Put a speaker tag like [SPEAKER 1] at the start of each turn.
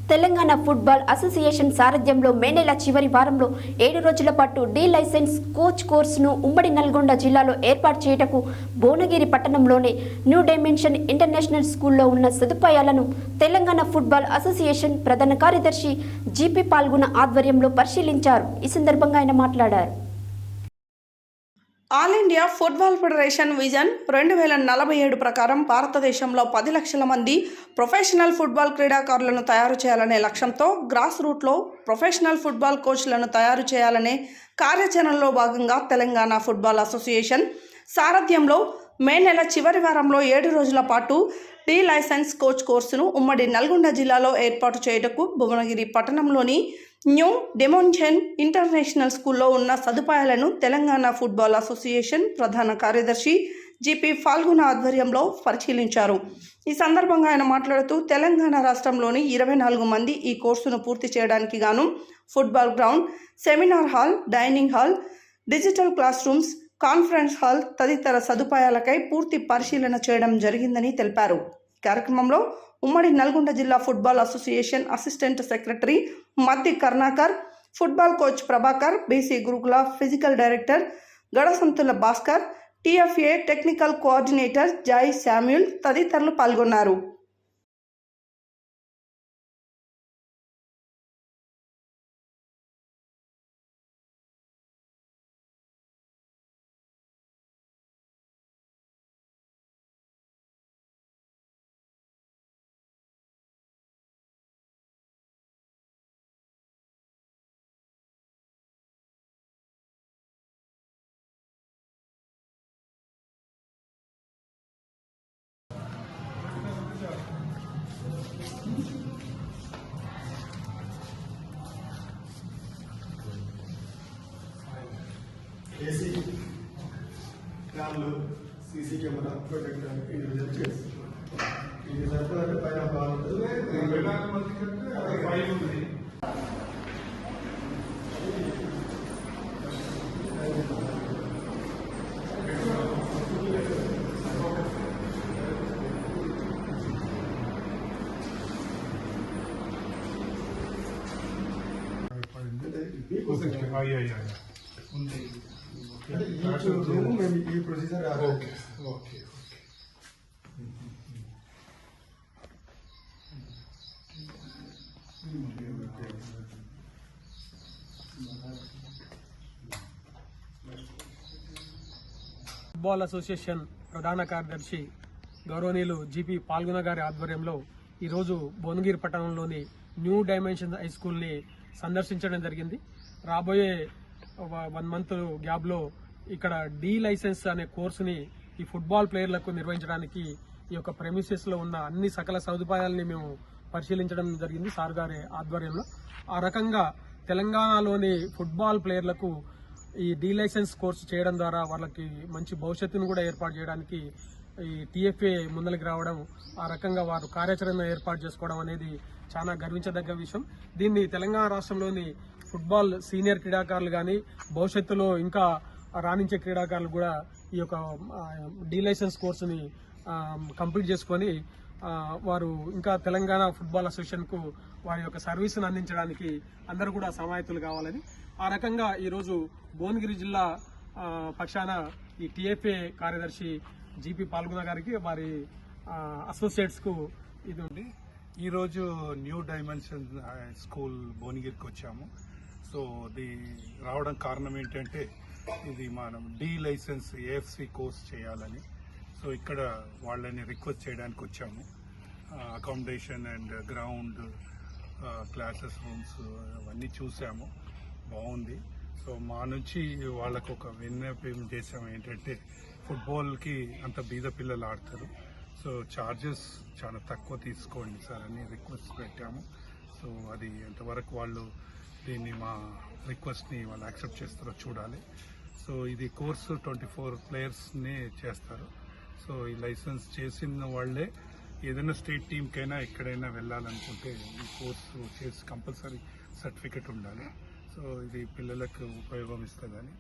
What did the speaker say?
[SPEAKER 1] Telangana football association సారథ్యంలో మే నెల చివరి వారంలో 7 రోజుల పాటు డి లైసెన్స్ కోచ్ కోర్సును ఉమ్మడి నల్గొండ జిల్లాలో ఏర్పాటు చేయటకు భువనగిరి పట్టణంలోని న్యూ డైమెన్షన్ ఇంటర్నేషనల్ స్కూల్లో ఉన్న సదుపాయాలను తెలంగాణ ఫుట్బాల్ అసోసియేషన్ ప్రధాన కార్యదర్శి జీపీ పాల్గొన ఆధ్వర్యంలో పరిశీలించారు. ఈ సందర్భంగా ఆయన మాట్లాడారు.
[SPEAKER 2] All India football federation vision 2047 ప్రకారం భారతదేశంలో 10 లక్షల మంది ప్రొఫెషనల్ ఫుట్బాల్ క్రీడాకారులను తయారు చేయాలనే లక్ష్యంతో గ్రాస్ రూట్లో ప్రొఫెషనల్ ఫుట్బాల్ కోచ్లను తయారు చేయాలనే కార్యాచరణలో భాగంగా తెలంగాణ ఫుట్బాల్ అసోసియేషన్ సారథ్యంలో మే నెల చివరి వారంలో 7 రోజుల పాటు డి లైసెన్స్ కోచ్ కోర్సును ఉమ్మడి నల్గొండ జిల్లాలో ఏర్పాటు చేయుటకు భువనగిరి పట్టణంలోని న్యూ డైమెన్షన్ ఇంటర్నేషనల్ స్కూల్లో ఉన్న సదుపాయాలను తెలంగాణ ఫుట్బాల్ అసోసియేషన్ ప్రధాన కార్యదర్శి జీపీ పాల్గొన ఆధ్వర్యంలో పరిశీలించారు. ఈ సందర్భంగా ఆయన మాట్లాడుతూ తెలంగాణ రాష్ట్రంలోని 24 మంది ఈ కోర్సును పూర్తి చేయడానికి గాను football ground, seminar hall, dining hall, digital class rooms, conference hall తదితర సదుపాయాలకై పూర్తి పరిశీలన చేయడం జరిగిందని తెలిపారు. కార్యక్రమంలో ఉమ్మడి నల్గొండ జిల్లా football association assistant secretary Maddi Karnakar, football coach Prabhakar, BC Gurukula physical director Gadasanthula Bhaskar, TFA technical coordinator Joy Samuel తదితరులు పాల్గొన్నారు.
[SPEAKER 3] ఏసీ ఫ్యాన్లు, CC camera, protector, individual chairs. ఇది సరిపోతే పైన బాగుంటుంది. ఈ ప్రొసీజర్
[SPEAKER 4] ఫుట్బాల్ అసోసియేషన్ ప్రధాన కార్యదర్శి గౌరవనీయులు జీపీ పాల్గొన గారి ఆధ్వర్యంలో ఈరోజు భువనగిరి పట్టణంలోని న్యూ డైమెన్షన్ హై స్కూల్ని సందర్శించడం జరిగింది. రాబోయే 1 మంత్ గ్యాప్లో ఇక్కడ డి లైసెన్స్ అనే కోర్సుని ఈ ఫుట్బాల్ ప్లేయర్లకు నిర్వహించడానికి ఈ యొక్క ప్రెమిసెస్లో ఉన్న అన్ని సకల సదుపాయాలని మేము పరిశీలించడం జరిగింది సార్ గారి ఆధ్వర్యంలో. ఆ రకంగా తెలంగాణలోని ఫుట్బాల్ ప్లేయర్లకు ఈ డి లైసెన్స్ కోర్సు చేయడం ద్వారా వాళ్ళకి మంచి భవిష్యత్తును కూడా ఏర్పాటు చేయడానికి ఈ టీఎఫ్ఏ ముందరికి రావడం, ఆ రకంగా వారు కార్యాచరణ ఏర్పాటు చేసుకోవడం అనేది చాలా గర్వించదగ్గ విషయం. దీన్ని తెలంగాణ రాష్ట్రంలోని ఫుట్బాల్ సీనియర్ క్రీడాకారులు కానీ భవిష్యత్తులో ఇంకా రాణించే క్రీడాకారులు కూడా ఈ యొక్క డి లైసెన్స్ కోర్సుని కంప్లీట్ చేసుకొని వారు ఇంకా తెలంగాణ ఫుట్బాల్ అసోసియేషన్కు వారి యొక్క సర్వీసును అందించడానికి అందరూ కూడా సమాయత్తులు కావాలని ఆ రకంగా ఈరోజు భువనగిరి జిల్లా పక్షాన ఈ టీఎఫ్ఏ కార్యదర్శి జీపీ పాల్గొన గారికి వారి అసోసియేట్స్కు ఇది ఉంది.
[SPEAKER 5] ఈరోజు న్యూ డైమెన్షన్ స్కూల్ భువనగిరికి వచ్చాము. సో ఇది రావడం కారణం ఏంటంటే ఇది మనం డి లైసెన్స్ ఏఎఫ్సి కోర్స్ చేయాలని. సో ఇక్కడ వాళ్ళని రిక్వెస్ట్ చేయడానికి వచ్చాము. Accommodation and ground, classes rooms అవన్నీ చూసాము, బాగుంది. సో మా నుంచి వాళ్ళకు ఒక విన్నపం చేసాము ఏంటంటే ఫుట్బాల్కి అంత బీద పిల్లలు ఆడతారు, సో ఛార్జెస్ చాలా తక్కువ తీసుకోండి సార్ అని రిక్వెస్ట్ పెట్టాము. సో అది ఎంతవరకు వాళ్ళు దీన్ని మా రిక్వెస్ట్ని వాళ్ళు యాక్సెప్ట్ చేస్తారో చూడాలి. సో ఇది కోర్సు 24 ప్లేయర్స్ని చేస్తారు. సో ఈ లైసెన్స్ చేసిన వాళ్ళే ఏదైనా స్టేట్ టీంకైనా ఎక్కడైనా వెళ్ళాలనుకుంటే ఈ కోర్సు చేసి కంపల్సరీ సర్టిఫికెట్ ఉండాలి. సో ఇది పిల్లలకు ఉపయోగం ఇస్తుందని